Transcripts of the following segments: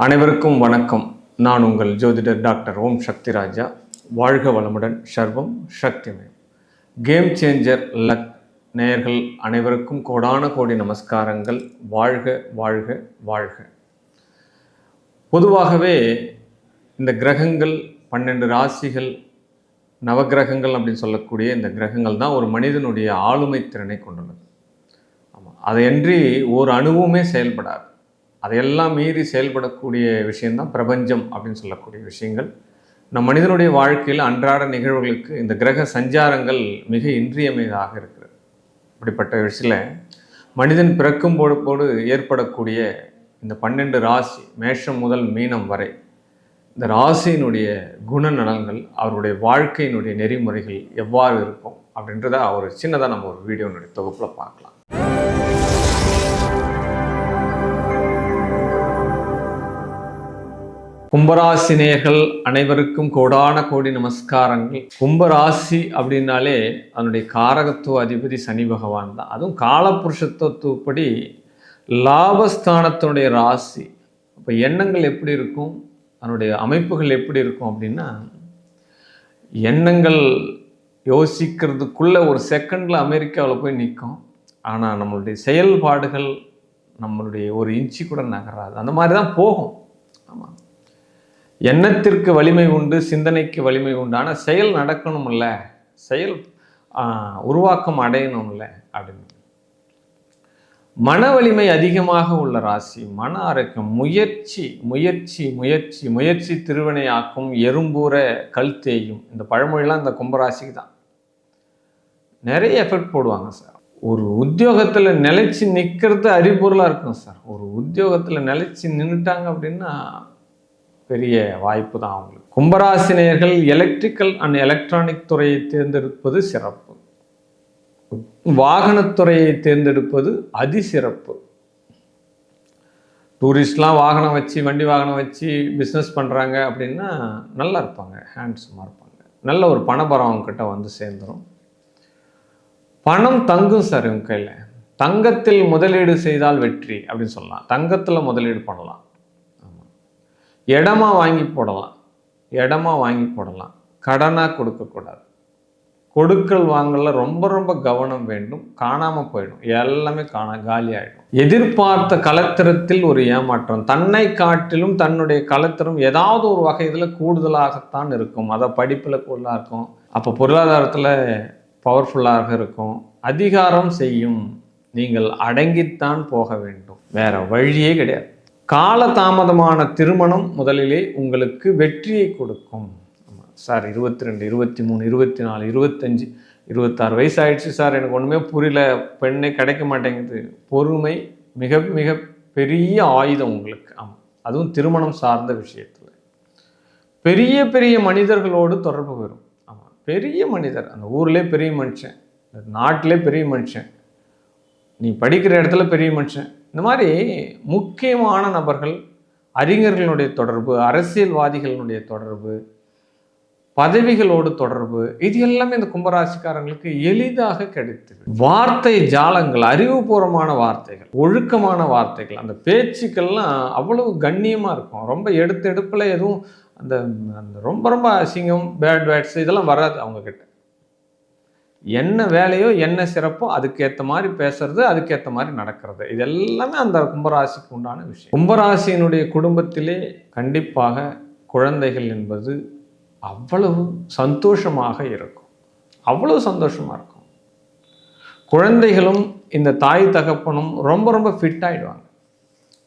அனைவருக்கும் வணக்கம். நான் உங்கள் ஜோதிடர் டாக்டர் ஓம் சக்திராஜா. வாழ்க வளமுடன். சர்வம் சக்திமயம். கேம் சேஞ்சர் லக் நேயர்கள் அனைவருக்கும் கோடான கோடி நமஸ்காரங்கள். வாழ்க வாழ்க வாழ்க. பொதுவாகவே இந்த கிரகங்கள் 12 ராசிகள் நவகிரகங்கள் அப்படின்னு சொல்லக்கூடிய இந்த கிரகங்கள் தான் ஒரு மனிதனுடைய ஆளுமை திறனை கொண்டுள்ளது. ஆமாம், அதையன்றி ஒரு அணுவுமே செயல்படாது. அதையெல்லாம் மீறி செயல்படக்கூடிய விஷயந்தான் பிரபஞ்சம் அப்படின்னு சொல்லக்கூடிய விஷயங்கள். நம் மனிதனுடைய வாழ்க்கையில் அன்றாட நிகழ்வுகளுக்கு இந்த கிரக சஞ்சாரங்கள் மிக இன்றியமையதாக இருக்கிறது. இப்படிப்பட்ட விஷயத்தில் மனிதன் பிறக்கும் போது ஏற்படக்கூடிய இந்த 12 ராசி, மேஷம் முதல் மீனம் வரை, இந்த ராசியினுடைய குணநலன்கள், அவருடைய வாழ்க்கையினுடைய நெறிமுறைகள் எவ்வாறு இருக்கும் அப்படின்றத ஒரு சின்னதாக நம்ம ஒரு வீடியோனுடைய தொகுப்பில் பார்க்கலாம். கும்பராசி நேயர்கள் அனைவருக்கும் கோடான கோடி நமஸ்காரங்கள். கும்பராசி அப்படின்னாலே அதனுடைய காரகத்துவ அதிபதி சனி பகவான் தான். அதுவும் காலபுருஷத்துவப்படி லாபஸ்தானத்தினுடைய ராசி. அப்போ எண்ணங்கள் எப்படி இருக்கும், அதனுடைய அமைப்புகள் எப்படி இருக்கும் அப்படின்னா, எண்ணங்கள் யோசிக்கிறதுக்குள்ள ஒரு செகண்டில் அமெரிக்காவில் போய் நிற்கும். ஆனால் நம்மளுடைய செயல்பாடுகள் நம்மளுடைய ஒரு இன்ச்சு கூட நகராது. அந்த மாதிரி தான் போகும். ஆமாம், எண்ணத்திற்கு வலிமை உண்டு, சிந்தனைக்கு வலிமை உண்டு. ஆனால் செயல் நடக்கணும்ல, செயல் உருவாக்கம் அடையணும்ல அப்படின்னு. மன வலிமை அதிகமாக உள்ள ராசி. மன ஆரோக்கியம், முயற்சி முயற்சி முயற்சி முயற்சி திருவினையாக்கும், எறும்பூர கல் தேயும். இந்த பழமொழிலாம் இந்த கும்பராசிக்கு தான். நிறைய எஃபெக்ட் போடுவாங்க சார். ஒரு உத்தியோகத்தில் நிலைச்சி நிற்கிறது அறிபொருளாக இருக்கும் சார். ஒரு உத்தியோகத்தில் நிலைச்சி நின்றுட்டாங்க அப்படின்னா பெரிய வாய்ப்பு தான் அவங்களுக்கு. கும்பராசினியர்கள் எலக்ட்ரிக்கல் அண்ட் எலக்ட்ரானிக் துறையை தேர்ந்தெடுப்பது சிறப்பு. வாகனத்துறையை தேர்ந்தெடுப்பது அதிசிறப்பு. டூரிஸ்ட்லாம் வாகனம் வச்சு, வண்டி வாகனம் வச்சு பிஸ்னஸ் பண்ணுறாங்க அப்படின்னா நல்லா இருப்பாங்க, ஹேண்ட்ஸமாக இருப்பாங்க. நல்ல ஒரு பணபரம் அவங்கக்கிட்ட வந்து சேர்ந்துடும். பணம் தங்கும் சார் இவங்க கையில். தங்கத்தில் முதலீடு செய்தால் வெற்றி அப்படின்னு சொல்லலாம். தங்கத்தில் முதலீடு பண்ணலாம். இடமா வாங்கி போடலாம். கடனாக கொடுக்கக்கூடாது. கொடுக்கல் வாங்கல ரொம்ப ரொம்ப கவனம் வேண்டும். காணாமல் போயிடும், எல்லாமே காலி ஆகிடும். எதிர்பார்த்த கலத்திரத்தில் ஒரு ஏமாற்றம். தன்னை காட்டிலும் தன்னுடைய கலத்திரம் ஏதாவது ஒரு வகை இதில் கூடுதலாகத்தான் இருக்கும். அதை படிப்பில் கூடுதலாக இருக்கும். அப்போ பொருளாதாரத்தில் பவர்ஃபுல்லாக இருக்கும். அதிகாரம் செய்யும். நீங்கள் அடங்கித்தான் போக வேண்டும், வேற வழியே கிடையாது. காலதாமதமான திருமணம் முதலிலே உங்களுக்கு வெற்றியை கொடுக்கும். சார் 22, 23, 24, 25, 26 வயசு ஆயிடுச்சு சார், எனக்கு ஒன்றுமே புரியல, பெண்ணே கிடைக்க மாட்டேங்குது. பொறுமை மிக மிக பெரிய ஆயுதம் உங்களுக்கு. ஆமாம், அதுவும் திருமணம் சார்ந்த விஷயத்தில் பெரிய பெரிய மனிதர்களோடு தொடர்பு வரும். ஆமாம், பெரிய மனிதர், அந்த ஊர்லேயே பெரிய மனுஷன், நாட்டிலே பெரிய மனுஷன், நீ படிக்கிற இடத்துல பெரிய மனுஷன், இந்த மாதிரி முக்கியமான நபர்கள், அறிஞர்களுடைய தொடர்பு, அரசியல்வாதிகளுடைய தொடர்பு, பதவிகளோடு தொடர்பு, இது எல்லாமே இந்த கும்பராசிக்காரங்களுக்கு எளிதாக கிடைத்தது. வார்த்தை ஜாலங்கள், அறிவுபூர்வமான வார்த்தைகள், ஒழுக்கமான வார்த்தைகள், அந்த பேச்சுக்கள்லாம் அவ்வளவு கண்ணியமாக இருக்கும். ரொம்ப எடுப்பில் எதுவும் அந்த ரொம்ப ரொம்ப அசிங்கம், பேட் வேர்ட்ஸ் இதெல்லாம் வராது அவங்கக்கிட்ட. என்ன வேலையோ என்ன சிறப்போ அதுக்கேற்ற மாதிரி பேசுறது, அதுக்கேற்ற மாதிரி நடக்கிறது, இது எல்லாமே அந்த கும்பராசிக்கு உண்டான விஷயம். கும்பராசியினுடைய குடும்பத்திலே கண்டிப்பாக குழந்தைகள் என்பது அவ்வளவு சந்தோஷமாக இருக்கும். அவ்வளவு சந்தோஷமாக இருக்கும். குழந்தைகளும் இந்த தாய் தகப்பனும் ரொம்ப ரொம்ப ஃபிட் ஆகிடுவாங்க.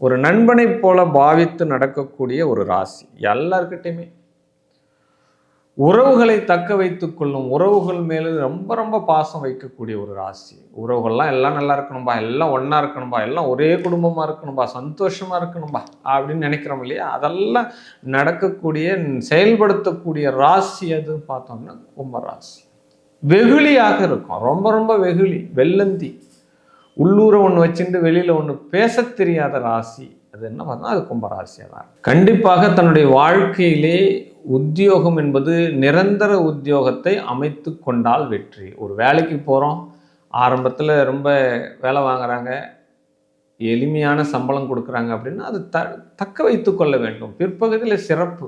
ஒரு நண்பனை போல பாவித்து நடக்கக்கூடிய ஒரு ராசி. எல்லார்கிட்டையுமே உறவுகளை தக்க வைத்துக் கொள்ளும், உறவுகள் மேலே ரொம்ப ரொம்ப பாசம் வைக்கக்கூடிய ஒரு ராசி. உறவுகள்லாம் எல்லாம் நல்லா இருக்கணும்பா, எல்லாம் ஒன்றா இருக்கணும்பா, எல்லாம் ஒரே குடும்பமாக இருக்கணும்பா, சந்தோஷமாக இருக்கணும்பா அப்படின்னு நினைக்கிறோம் இல்லையா? அதெல்லாம் நடக்கக்கூடிய, செயல்படுத்தக்கூடிய ராசி அது பார்த்தோம்னா கும்பராசி. வெகுளியாக இருக்கும், ரொம்ப ரொம்ப வெகுளி, வெள்ளந்தி, உள்ளூரை ஒன்று வச்சுட்டு வெளியில் ஒன்று பேச தெரியாத ராசி. அது என்ன பார்த்தா அது கும்பராசியாக தான். கண்டிப்பாக தன்னுடைய வாழ்க்கையிலே உத்தியோகம் என்பது நிரந்தர உத்தியோகத்தை அமைத்து கொண்டால் வெற்றி. ஒரு வேலைக்கு போகிறோம், ஆரம்பத்தில் ரொம்ப வேலை வாங்குறாங்க, எளிமையான சம்பளம் கொடுக்குறாங்க அப்படின்னா அது தக்க வைத்து கொள்ள வேண்டும். பிற்பகுதியில் சிறப்பு.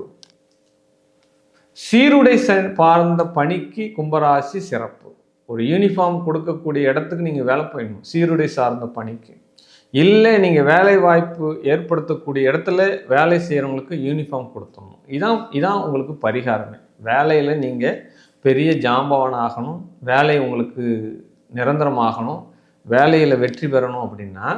சீருடை பார்ந்த பணிக்கு கும்பராசி சிறப்பு. ஒரு யூனிஃபார்ம் கொடுக்கக்கூடிய இடத்துக்கு நீங்கள் வேலை போயிடணும், சீருடை சார்ந்த பணிக்கு. இல்லை நீங்கள் வேலை வாய்ப்பு ஏற்படுத்தக்கூடிய இடத்துல வேலை செய்கிறவங்களுக்கு யூனிஃபார்ம் கொடுத்துடணும். இதான் உங்களுக்கு பரிகாரமே. வேலையில் நீங்கள் பெரிய ஜாம்பவான் ஆகணும், வேலை உங்களுக்கு நிரந்தரமாகணும், வேலையில் வெற்றி பெறணும் அப்படின்னா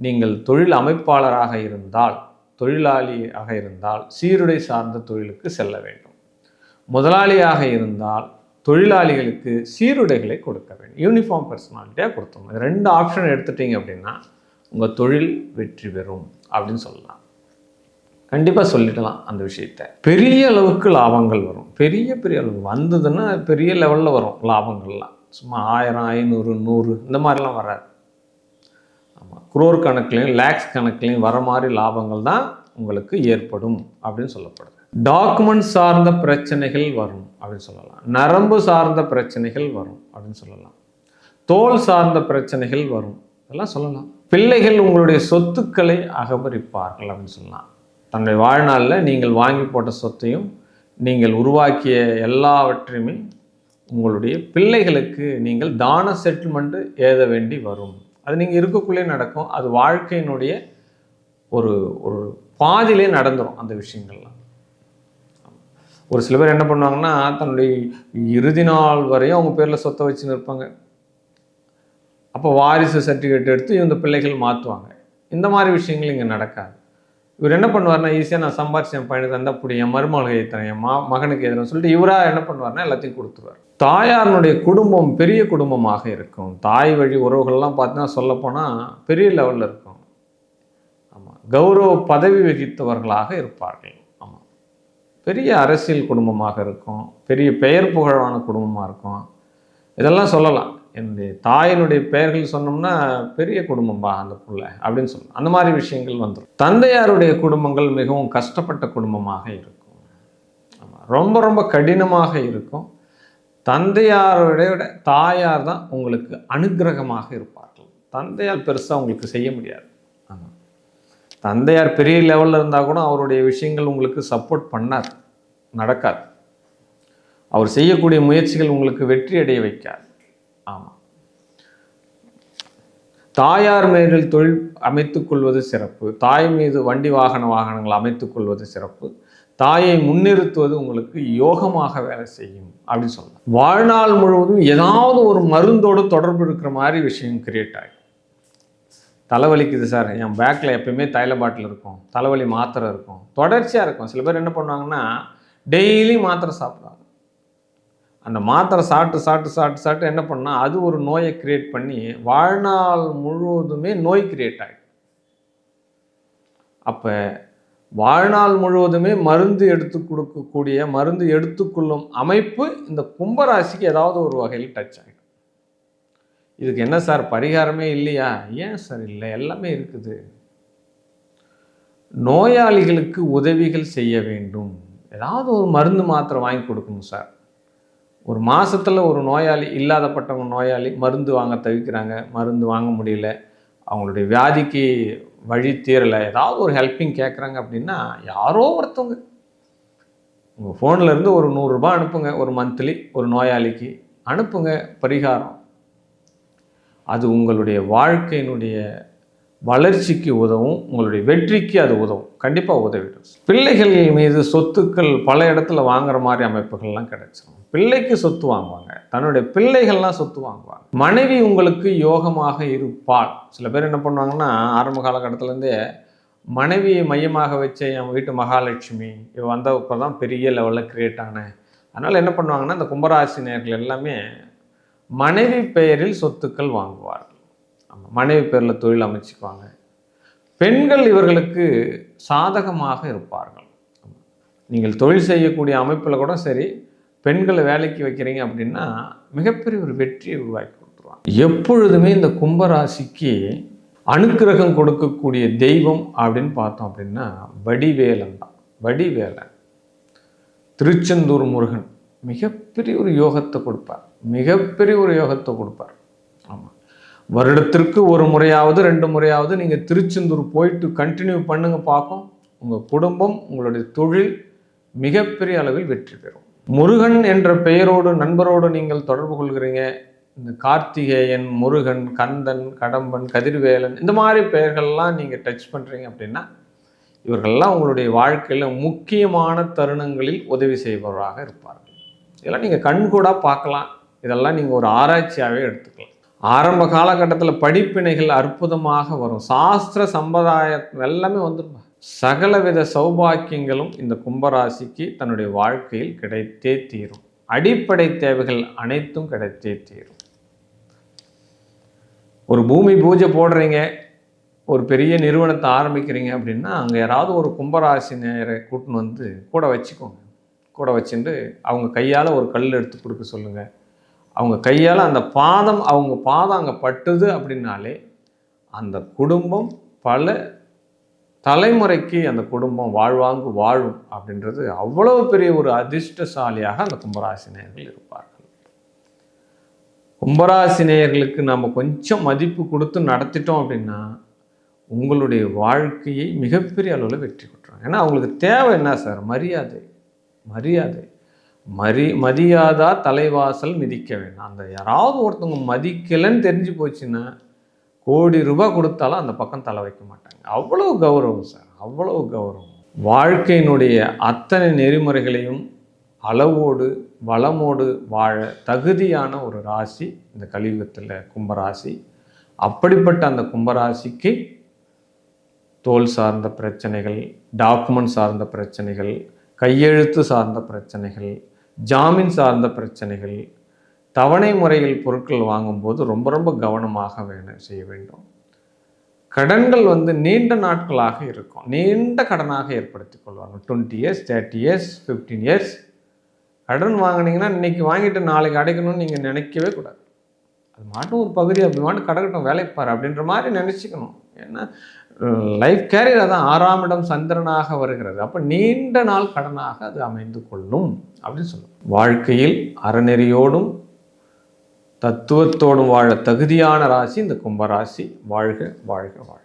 நீங்கள் தொழில் அமைப்பாளராக இருந்தால், தொழிலாளியாக இருந்தால் சீருடை சார்ந்த தொழிலுக்கு செல்ல வேண்டும். முதலாளியாக இருந்தால் தொழிலாளிகளுக்கு சீருடைகளை கொடுக்க வேண்டும், யூனிஃபார்ம் பர்சனாலிட்டியாக கொடுத்தோம். இது 2 ஆப்ஷன் எடுத்துட்டீங்க அப்படின்னா உங்கள் தொழில் வெற்றி பெறும் அப்படின்னு சொல்லலாம். கண்டிப்பாக சொல்லிடலாம் அந்த விஷயத்த. பெரிய அளவுக்கு லாபங்கள் வரும், பெரிய அளவு வந்ததுன்னா பெரிய லெவலில் வரும் லாபங்கள்லாம். சும்மா 1000, 500, 100 இந்த மாதிரிலாம் வராது. ஆமாம், குரோர் கணக்குலையும் லேக்ஸ் கணக்குலையும் வர மாதிரி லாபங்கள் தான் உங்களுக்கு ஏற்படும் அப்படின்னு சொல்லப்படுது. டாக்குமெண்ட் சார்ந்த பிரச்சனைகள் வரும் அப்படின்னு சொல்லலாம். நரம்பு சார்ந்த பிரச்சனைகள் வரும் அப்படின்னு சொல்லலாம். தோல் சார்ந்த பிரச்சனைகள் வரும், அதெல்லாம் சொல்லலாம். பிள்ளைகள் உங்களுடைய சொத்துக்களை அகபரிப்பார்கள் அப்படின்னு சொல்லலாம். தன்னுடைய வாழ்நாளில் நீங்கள் வாங்கி போட்ட சொத்தையும் நீங்கள் உருவாக்கிய எல்லாவற்றையுமே உங்களுடைய பிள்ளைகளுக்கு நீங்கள் தான செட்டில்மெண்ட்டு எழுத வேண்டி வரும். அது நீங்கள் இருக்கக்குள்ளே நடக்கும். அது வாழ்க்கையினுடைய ஒரு ஒரு பாதியிலே நடந்துடும் அந்த விஷயங்கள்லாம். ஒரு சில பேர் என்ன பண்ணுவாங்கன்னா தன்னுடைய இறுதி நாள் வரையும் அவங்க பேரில் சொத்தை வச்சுன்னு இருப்பாங்க. அப்போ வாரிசு சர்டிஃபிகேட் எடுத்து இந்த பிள்ளைகள் மாற்றுவாங்க. இந்த மாதிரி விஷயங்கள் இங்கே நடக்காது. இவர் என்ன பண்ணுவார்னா, ஈஸியாக நான் சம்பாரிச்சு என் பையனுக்கு தந்தா அப்படி என் மருமகளுக்கு எழுத்துறேன், என் மகனுக்கு எழுதுறேன்னு சொல்லிட்டு இவராக என்ன பண்ணுவார்னா எல்லாத்தையும் கொடுத்துருவார். தாயாருடைய குடும்பம் பெரிய குடும்பமாக இருக்கும். தாய் வழி உறவுகள்லாம் பார்த்தீங்கன்னா சொல்லப்போனால் பெரிய லெவலில் இருக்கும். ஆமாம், கௌரவ பதவி வகித்தவர்களாக இருப்பார்கள். ஆமாம், பெரிய அரசியல் குடும்பமாக இருக்கும், பெரிய பெயர் புகழான குடும்பமாக இருக்கும். இதெல்லாம் சொல்லலாம். என்னுடைய தாயினுடைய பெயர்கள் சொன்னோம்னா பெரிய குடும்பம்பா அந்த புள்ள அப்படின்னு சொல்லலாம். அந்த மாதிரி விஷயங்கள் வந்துடும். தந்தையாருடைய குடும்பங்கள் மிகவும் கஷ்டப்பட்ட குடும்பமாக இருக்கும். ஆமாம், ரொம்ப ரொம்ப கடினமாக இருக்கும். தந்தையாரோட விட தாயார் தான் உங்களுக்கு அனுக்கிரகமாக இருப்பார்கள். தந்தையார் பெருசாக உங்களுக்கு செய்ய முடியாது. ஆமாம், தந்தையார் பெரிய லெவலில் இருந்தால் கூட அவருடைய விஷயங்கள் உங்களுக்கு சப்போர்ட் பண்ணார், நடக்காது. அவர் செய்யக்கூடிய முயற்சிகள் உங்களுக்கு வெற்றி அடைய வைக்காது. ஆமாம், தாயார் மேலில் தொழில் அமைத்துக் கொள்வது சிறப்பு. தாய் மீது வண்டி வாகனங்கள் அமைத்துக் கொள்வது சிறப்பு. தாயை முன்னிறுத்துவது உங்களுக்கு யோகமாக வேலை செய்யும் அப்படின்னு சொல்லலாம். வாழ்நாள் முழுவதும் ஏதாவது ஒரு மருந்தோடு தொடர்பு இருக்கிற மாதிரி விஷயம் கிரியேட் ஆகும். தலைவலிக்குது சார், என் பேக்கில் எப்பயுமே தைல பாட்டில் இருக்கும், தலைவலி மாத்திரை இருக்கும், தொடர்ச்சியாக இருக்கும். சில பேர் என்ன பண்ணுவாங்கன்னா டெய்லி மாத்திரை சாப்பிடுவாங்க. அந்த மாத்திரை சாப்பிட்டு என்ன பண்ணால் அது ஒரு நோயை கிரியேட் பண்ணி வாழ்நாள் முழுவதுமே நோய் கிரியேட் ஆகிடும். அப்போ வாழ்நாள் முழுவதுமே மருந்து எடுத்துக்கொள்ளும் அமைப்பு இந்த கும்பராசிக்கு ஏதாவது ஒரு வகையில் டச் ஆகிடும். இதுக்கு என்ன சார் பரிகாரமே இல்லையா? ஏன் சார் இல்லை, எல்லாமே இருக்குது. நோயாளிகளுக்கு உதவிகள் செய்ய வேண்டும். ஏதாவது ஒரு மருந்து மாத்திரை வாங்கி கொடுக்கணும் சார். ஒரு மாதத்தில் ஒரு நோயாளி, இல்லாதப்பட்டவங்க நோயாளி மருந்து வாங்க தவிக்கிறாங்க, மருந்து வாங்க முடியல, அவங்களுடைய வியாதிக்கு வழி தீரலை, ஏதாவது ஒரு ஹெல்ப்பிங் கேட்குறாங்க அப்படின்னா யாரோ ஒருத்தவங்க உங்கள் ஃபோனில் இருந்து ஒரு 100 ரூபாய் அனுப்புங்க, ஒரு மந்த்லி ஒரு நோயாளிக்கு அனுப்புங்க பரிகாரம். அது உங்களுடைய வாழ்க்கையினுடைய வளர்ச்சிக்கு உதவும், உங்களுடைய வெற்றிக்கு அது உதவும், கண்டிப்பாக உதவிடும். பிள்ளைகள் மீது சொத்துக்கள் பல இடத்துல வாங்குற மாதிரி அமைப்புகள்லாம் கிடைச்சிடும். பிள்ளைக்கு சொத்து வாங்குவாங்க, தன்னுடைய பிள்ளைகள்லாம் சொத்து வாங்குவாங்க. மனைவி உங்களுக்கு யோகமாக இருப்பாள். சில பேர் என்ன பண்ணுவாங்கன்னா ஆரம்ப காலகட்டத்திலேருந்தே மனைவியை மையமாக வச்ச என் வீட்டு மகாலட்சுமி இவ வந்தப்போ தான் பெரிய லெவலில் கிரியேட் ஆனேன். அதனால் என்ன பண்ணுவாங்கன்னா இந்த கும்பராசி நேயர்கள் எல்லாமே மனைவி பெயரில் சொத்துக்கள் வாங்குவார்கள். மனைவி பேரில் தொழில் அமைச்சுக்குவாங்க. பெண்கள் இவர்களுக்கு சாதகமாக இருப்பார்கள். நீங்கள் தொழில் செய்யக்கூடிய அமைப்பில் கூட சரி, பெண்களை வேலைக்கு வைக்கிறீங்க அப்படின்னா மிகப்பெரிய ஒரு வெற்றியை உருவாக்கி கொடுத்துருவாங்க. எப்பொழுதுமே இந்த கும்பராசிக்கு அனுக்கிரகம் கொடுக்கக்கூடிய தெய்வம் அப்படின்னு பார்த்தோம் அப்படின்னா வடிவேலன் தான். வடிவேலன், திருச்செந்தூர் முருகன் மிகப்பெரிய ஒரு யோகத்தை கொடுப்பார், மிகப்பெரிய ஒரு யோகத்தை கொடுப்பார். ஆமாம், வருடத்திற்கு ஒரு முறையாவது 2 முறையாவது நீங்கள் திருச்செந்தூர் போயிட்டு கண்டினியூ பண்ணுங்க பார்ப்போம். உங்கள் குடும்பம், உங்களுடைய தொழில் மிகப்பெரிய அளவில் வெற்றி பெறும். முருகன் என்ற பெயரோடு நண்பரோடு நீங்கள் தொடர்பு கொள்கிறீங்க. இந்த கார்த்திகேயன், முருகன், கந்தன், கடம்பன், கதிர்வேலன் இந்த மாதிரி பெயர்கள்லாம் நீங்கள் டச் பண்ணுறீங்க அப்படின்னா இவர்கள்லாம் உங்களுடைய வாழ்க்கையில் முக்கியமான தருணங்களில் உதவி செய்பவராக இருப்பார்கள். இதெல்லாம் நீங்கள் கண்கூடாக பார்க்கலாம். இதெல்லாம் நீங்கள் ஒரு ஆராய்ச்சியாகவே எடுத்துக்கலாம். ஆரம்ப காலகட்டத்தில் படிப்பினைகள் அற்புதமாக வரும். சாஸ்திர சம்பிரதாயம் எல்லாமே வந்துடும். சகலவித சௌபாக்கியங்களும் இந்த கும்பராசிக்கு தன்னுடைய வாழ்க்கையில் கிடைத்தே தீரும். அடிப்படை தேவைகள் அனைத்தும் கிடைத்தே தீரும். ஒரு பூமி பூஜை போடுறீங்க, ஒரு பெரிய நிறுவனத்தை ஆரம்பிக்கிறீங்க அப்படின்னா அங்கே யாராவது ஒரு கும்பராசி நேரை கூட்டின்னு வந்து கூட வச்சுக்கோங்க. கூட வச்சுட்டு அவங்க கையால் ஒரு கல் எடுத்து கொடுக்க சொல்லுங்கள். அவங்க கையால் அந்த அவங்க பாதம் அங்கே பட்டுது அப்படின்னாலே அந்த குடும்பம் பல தலைமுறைக்கு அந்த குடும்பம் வாழ்வாங்கு வாழும் அப்படின்றது அவ்வளவு பெரிய ஒரு அதிர்ஷ்டசாலியாக அந்த கும்பராசினியர்கள் இருப்பார்கள். கும்பராசினியர்களுக்கு நம்ம கொஞ்சம் மதிப்பு கொடுத்து நடத்திட்டோம் அப்படின்னா உங்களுடைய வாழ்க்கையை மிகப்பெரிய அளவில் வெற்றி பெற்றுறாங்க. ஏன்னா அவங்களுக்கு தேவை என்ன சார்? மரியாதை. மரியாதை மதியாதா தலைவாசல் மிதிக்க வேண்டாம். அந்த யாராவது ஒருத்தவங்க மதிக்கலைன்னு தெரிஞ்சு போச்சுன்னா கோடி ரூபாய் கொடுத்தாலும் அந்த பக்கம் தலை வைக்க மாட்டாங்க. அவ்வளவு கௌரவம் சார், அவ்வளவு கௌரவம். வாழ்க்கையினுடைய அத்தனை நெறிமுறைகளையும் அளவோடு வளமோடு வாழ தகுதியான ஒரு ராசி இந்த கலியுகத்தில் கும்பராசி. அப்படிப்பட்ட அந்த கும்பராசிக்கு தோல் சார்ந்த பிரச்சனைகள், டாக்குமெண்ட் சார்ந்த பிரச்சனைகள், கையெழுத்து சார்ந்த பிரச்சனைகள், ஜாமீன் சார்ந்த பிரச்சனைகள், தவணை முறையில் பொருட்கள் வாங்கும்போது ரொம்ப ரொம்ப கவனமாக செய்ய வேண்டும். கடன்கள் நீண்ட நாட்களாக இருக்கும். நீண்ட கடனாக ஏற்படுத்தி கொள்வாங்க. 20 years, 30 years, 15 years கடன் வாங்கினீங்கன்னா இன்றைக்கி வாங்கிட்டு நாளைக்கு அடைக்கணும்னு நீங்கள் நினைக்கவே கூடாது. அது மாட்டும் ஒரு பகுதி அப்படி மாட்டும் கடக்கட்டும், வேலைக்கு பாரு அப்படின்ற மாதிரி நினச்சிக்கணும். ஏன்னா லைஃப் கேரியர் தான் 6ஆம் இடம் சந்திரனாக வருகிறது. அப்போ நீண்ட நாள் கடனாக அது அமைந்து கொள்ளும் அப்படின்னு சொல்லுவோம். வாழ்க்கையில் அறநெறியோடும் தத்துவத்தோடும் வாழ தகுதியான ராசி இந்த கும்பராசி. வாழ்க வாழ்க வாழ்க.